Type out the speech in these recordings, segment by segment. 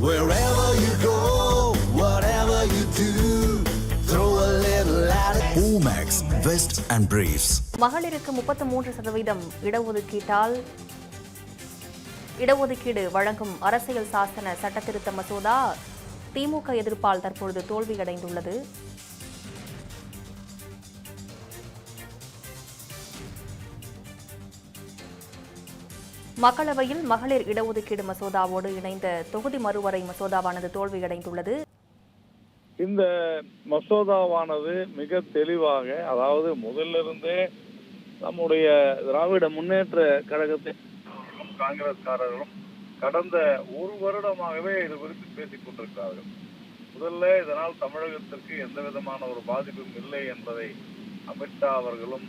Wherever you go, whatever you do, throw a little at it. Omax, Vest and Briefs. மகளிருக்கு 33% இடஒதுக்கீடு வழங்கும் அரசியல் சாசன சட்டத்திருத்த மசோதா திமுக எதிர்ப்பால் தற்பொழுது தோல்வியடைந்துள்ளது. மக்களவையில் மகளிர் இடஒதுக்கீடு மசோதாவோடு இணைந்த தொகுதி மறுவரை மசோதாவானது தோல்வியடைந்துள்ளது. இந்த மசோதாவானது மிக தெளிவாக, அதாவது முதலிருந்தே நம்முடைய திராவிட முன்னேற்ற கழகத்தை காங்கிரஸ்காரர்களும் கடந்த ஒரு வருடமாகவே இது குறித்து பேசிக் கொண்டிருக்கிறார்கள். முதல்ல இதனால் தமிழகத்திற்கு எந்த விதமான ஒரு பாதிப்பும் இல்லை என்பதை அமித்ஷா அவர்களும்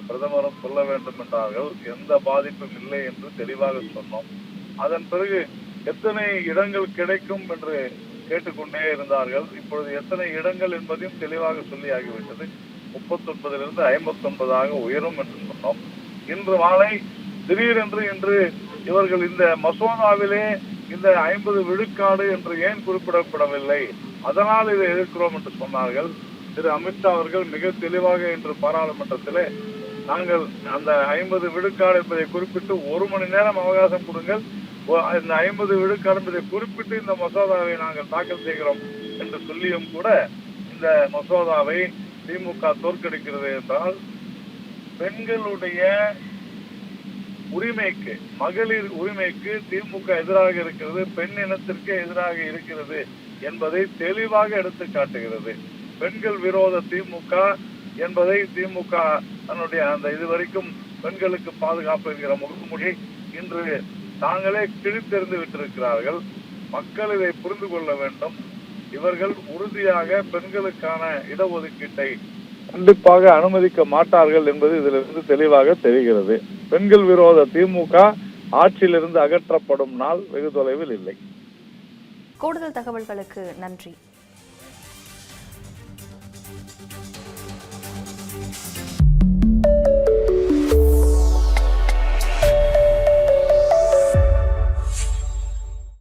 பிரதமரும் சொல்ல வேண்டும் என்றார்கள். எந்த பாதிப்பும் இல்லை என்று தெளிவாக சொன்னோம். அதன் பிறகு எத்தனை இடங்கள் கிடைக்கும் என்று கேட்டுக்கொண்டே இருந்தார்கள். இப்பொழுது எத்தனை இடங்கள் என்பதையும் தெளிவாக சொல்லி ஆகிவிட்டது. 39 59 உயரும் என்று சொன்னோம். இன்று மாலை திடீரென்று இன்று இவர்கள் இந்த மசோதாவிலே இந்த 50 விழுக்காடு என்று ஏன் குறிப்பிடப்படவில்லை, அதனால் இதை எதிர்க்கிறோம் என்று சொன்னார்கள். திரு அமித்ஷா அவர்கள் மிக தெளிவாக இன்று பாராளுமன்றத்திலே நாங்கள் அந்த 50 விழுக்காடு என்பதை குறிப்பிட்டு 1 மணி நேரம் அவகாசம் கொடுங்கள், இந்த 50 விழுக்காடு என்பதை குறிப்பிட்டு இந்த மசோதாவை நாங்கள் தாக்கல் செய்கிறோம் என்று சொல்லியும் கூட இந்த மசோதாவை திமுக தோற்கடிக்கிறது என்றால் பெண்களுடைய உரிமைக்கு, மகளிர் உரிமைக்கு திமுக எதிராக இருக்கிறது, பெண் இனத்திற்கு எதிராக இருக்கிறது என்பதை தெளிவாக எடுத்து காட்டுகிறது. பெண்கள் விரோத திமுக என்பதை திமுக தன்னுடைய அந்த இதுவரைக்கும் பெண்களுக்கு பாதுகாப்பு என்கிற முகமூடி இன்று தாங்களே கிழித்தெறிந்து விட்டிருக்கிறார்கள். மக்கள் இதை புரிந்து கொள்ள வேண்டும். இவர்கள் உறுதியாக பெண்களுக்கான இடஒதுக்கீட்டை கண்டிப்பாக அனுமதிக்க மாட்டார்கள் என்பது இதிலிருந்து தெளிவாக தெரிகிறது. பெண்கள் விரோத திமுக ஆட்சியிலிருந்து அகற்றப்படும் நாள் வெகு தொலைவில் இல்லை. கூடுதல் தகவல்களுக்கு நன்றி.